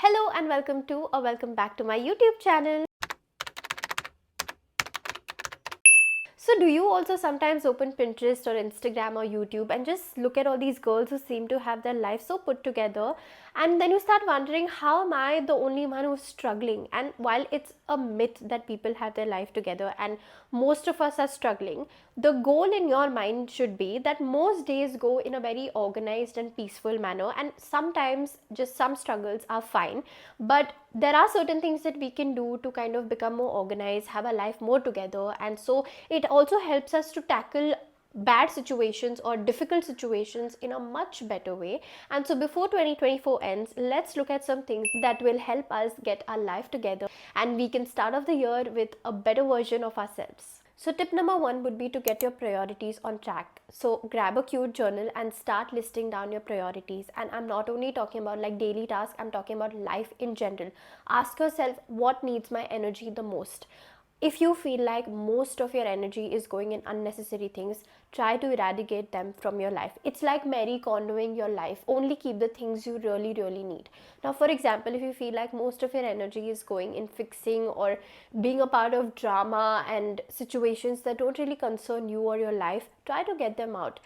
Hello and welcome back to my YouTube channel. So do you also sometimes open Pinterest or Instagram or YouTube and just look at all these girls who seem to have their life so put together, and then you start wondering, how am I the only one who's struggling? And while it's a myth that people have their life together and most of us are struggling, the goal in your mind should be that most days go in a very organized and peaceful manner, and sometimes just some struggles are fine, but there are certain things that we can do to kind of become more organized, have our life more together, and so it also helps us to tackle bad situations or difficult situations in a much better way. And so before 2024 ends, let's look at some things that will help us get our life together and we can start off the year with a better version of ourselves. So tip number one would be to get your priorities on track. So grab a cute journal and start listing down your priorities. And I'm not only talking about like daily tasks, I'm talking about life in general. Ask yourself, what needs my energy the most? If you feel like most of your energy is going in unnecessary things, try to eradicate them from your life. It's like Mary Kondoing your life. Only keep the things you really, really need. Now, for example, if you feel like most of your energy is going in fixing or being a part of drama and situations that don't really concern you or your life, try to get them out.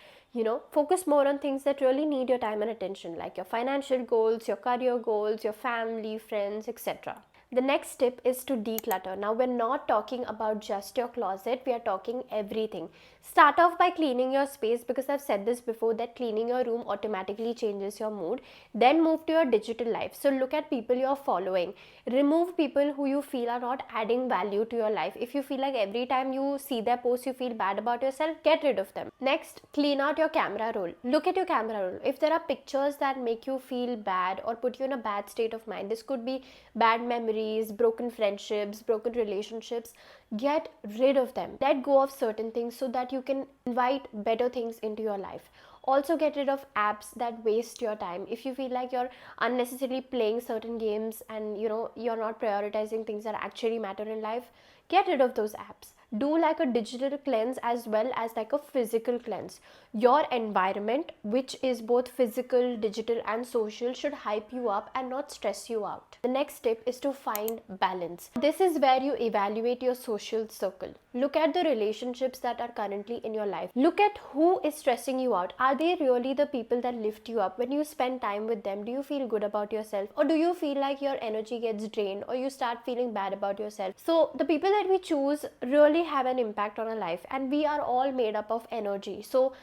Focus more on things that really need your time and attention, like your financial goals, your career goals, your family, friends, etc. The next tip is to declutter. Now, we're not talking about just your closet, we are talking everything. Start off by cleaning your space, because I've said this before that cleaning your room automatically changes your mood. Then move to your digital life. So look at people you're following. Remove people who you feel are not adding value to your life. If you feel like every time you see their posts you feel bad about yourself, get rid of them. Next, clean out your camera roll. Look at your camera roll. If there are pictures that make you feel bad or put you in a bad state of mind, this could be bad memories, broken friendships, broken relationships, get rid of them. Let go of certain things so that you can invite better things into your life. Also, get rid of apps that waste your time. If you feel like you're unnecessarily playing certain games and you're not prioritizing things that actually matter in life, get rid of those apps. Do like a digital cleanse as well as like a physical cleanse. Your environment, which is both physical, digital and social, should hype you up and not stress you out. The next tip is to find balance. This is where you evaluate your social circle. Look at the relationships that are currently in your life. Look at who is stressing you out. Are they really the people that lift you up? When you spend time with them, do you feel good about yourself, or do you feel like your energy gets drained or you start feeling bad about yourself? So the people that we choose really have an impact on our life, and we are all made up of energy. So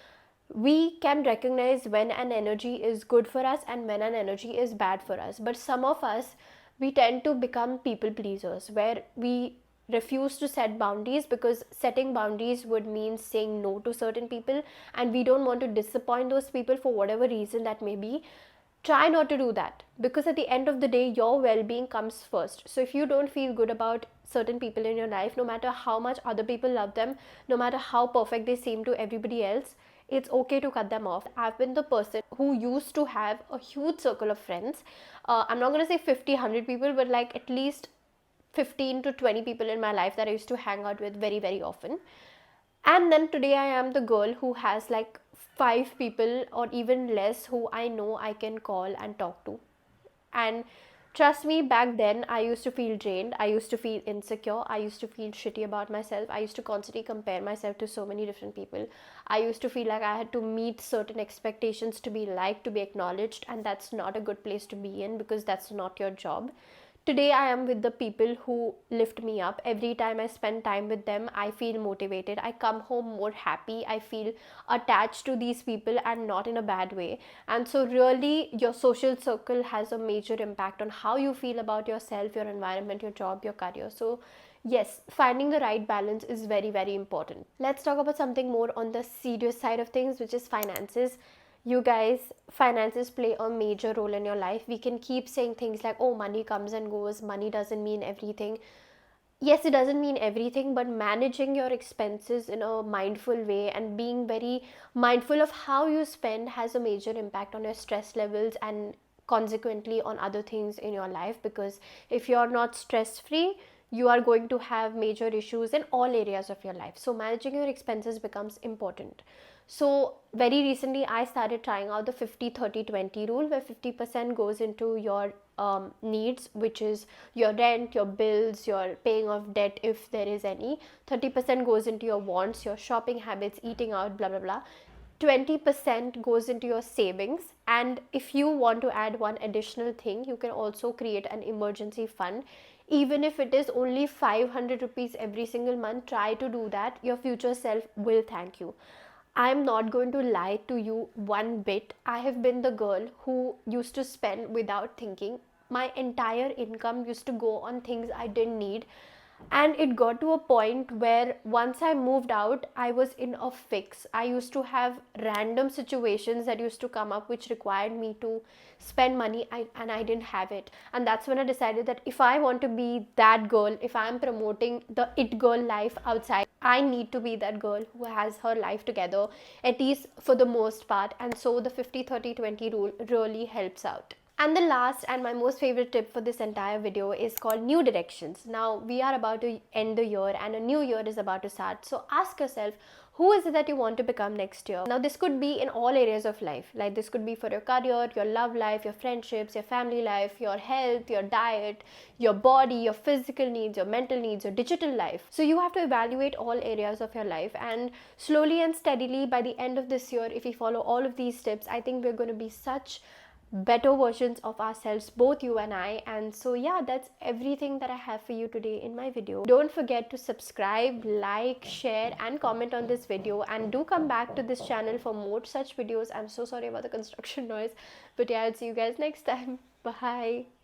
we can recognize when an energy is good for us and when an energy is bad for us. But some of us, we tend to become people pleasers, where we refuse to set boundaries, because setting boundaries would mean saying no to certain people, and we don't want to disappoint those people for whatever reason that may be. Try not to do that, because at the end of the day your well-being comes first. So if you don't feel good about certain people in your life, no matter how much other people love them, no matter how perfect they seem to everybody else, it's okay to cut them off. I've been the person who used to have a huge circle of friends. I'm not going to say 50, 100 people, but like at least 15 to 20 people in my life that I used to hang out with very, very often. And then today I am the girl who has like 5 people or even less who I know I can call and talk to. And trust me, back then I used to feel drained, I used to feel insecure, I used to feel shitty about myself, I used to constantly compare myself to so many different people. I used to feel like I had to meet certain expectations to be liked, to be acknowledged, and that's not a good place to be in, because that's not your job. Today I am with the people who lift me up. Every time I spend time with them, I feel motivated. I come home more happy. I feel attached to these people, and not in a bad way. And so really your social circle has a major impact on how you feel about yourself, your environment, your job, your career. So yes, finding the right balance is very, very important. Let's talk about something more on the serious side of things, which is finances. You guys, finances play a major role in your life. We can keep saying things like, oh, money comes and goes, money doesn't mean everything. Yes, it doesn't mean everything, but managing your expenses in a mindful way and being very mindful of how you spend has a major impact on your stress levels and consequently on other things in your life. Because if you're not stress free, you are going to have major issues in all areas of your life. So managing your expenses becomes important. So very recently I started trying out the 50-30-20 rule, where 50% goes into your needs, which is your rent, your bills, your paying off debt if there is any. 30% goes into your wants, your shopping habits, eating out, blah blah blah. 20% goes into your savings, and if you want to add one additional thing, you can also create an emergency fund. Even if it is only 500 rupees every single month, try to do that. Your future self will thank you. I'm not going to lie to you one bit. I have been the girl who used to spend without thinking. My entire income used to go on things I didn't need. And it got to a point where once I moved out, I was in a fix. I used to have random situations that used to come up which required me to spend money, and I didn't have it. And that's when I decided that if I want to be that girl, if I'm promoting the it girl life outside, I need to be that girl who has her life together, at least for the most part. And so the 50-30-20 rule really helps out. And the last and my most favorite tip for this entire video is called new directions. Now we are about to end the year and a new year is about to start. So ask yourself, who is it that you want to become next year? Now this could be in all areas of life. Like this could be for your career, your love life, your friendships, your family life, your health, your diet, your body, your physical needs, your mental needs, your digital life. So you have to evaluate all areas of your life, and slowly and steadily by the end of this year, if we follow all of these tips, I think we're going to be such better versions of ourselves, both you and I. And so yeah, that's everything that I have for you today in my video. Don't forget to subscribe, like, share and comment on this video, and do come back to this channel for more such videos. I'm so sorry about the construction noise, but yeah, I'll see you guys next time. Bye.